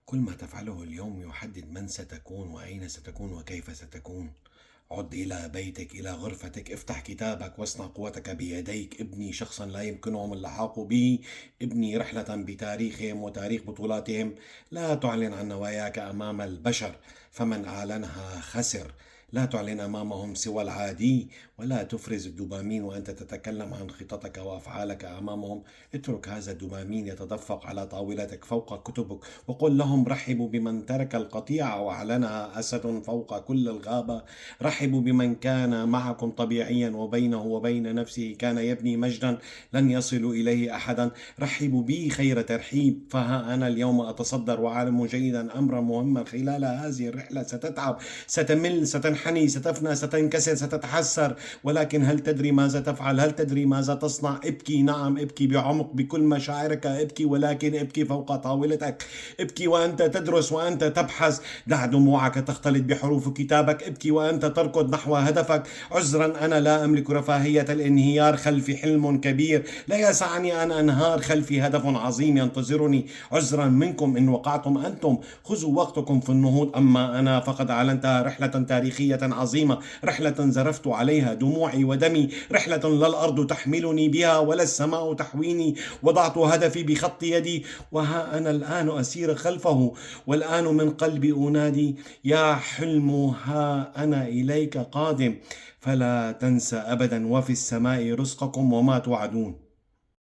كل ما تفعله اليوم يحدد من ستكون وأين ستكون وكيف ستكون. عد إلى بيتك، إلى غرفتك، افتح كتابك واصنع قوتك بيديك. ابني شخصا لا يمكنهم اللحاق به. ابني رحلة بتاريخهم وتاريخ بطولاتهم. لا تعلن عن نواياك أمام البشر، فمن أعلنها خسر. لا تعلن أمامهم سوى العادي، ولا تفرز الدوبامين وأنت تتكلم عن خططك وأفعالك أمامهم. اترك هذا الدوبامين يتدفق على طاولتك فوق كتبك، وقل لهم رحبوا بمن ترك القطيعة وأعلنها أسد فوق كل الغابة. رحبوا بمن كان معكم طبيعيا وبينه وبين نفسه كان يبني مجدا لن يصلوا إليه أحدا. رحبوا بي خير ترحيب، فها أنا اليوم أتصدر وأعلم جيدا أمرا مهما. خلال هذه الرحلة ستتعب، ستمل، ستنحني، ستفنى، ستنكسر، ستتحسر، ولكن هل تدري ماذا تفعل؟ هل تدري ماذا تصنع؟ ابكي، نعم ابكي بعمق بكل مشاعرك، ابكي، ولكن ابكي فوق طاولتك. ابكي وأنت تدرس وأنت تبحث. دع دموعك تختلط بحروف كتابك. ابكي وأنت تركض نحو هدفك. عذرا، أنا لا أملك رفاهية الانهيار، خلفي حلم كبير لا يسعني أن أنهار، خلفي هدف عظيم ينتظرني. عذرا منكم إن وقعتم أنتم، خذوا وقتكم في النهوض، أما أنا فقد أعلنتها رحلة تاريخية عظيمة، رحلة زرفت عليها دموعي ودمي، رحلة لا الأرض تحملني بها ولا السماء تحويني. وضعت هدفي بخط يدي، وها أنا الآن أسير خلفه، والآن من قلبي أنادي: يا حلم ها أنا إليك قادم. فلا تنسى أبدا، وفي السماء رزقكم وما توعدون.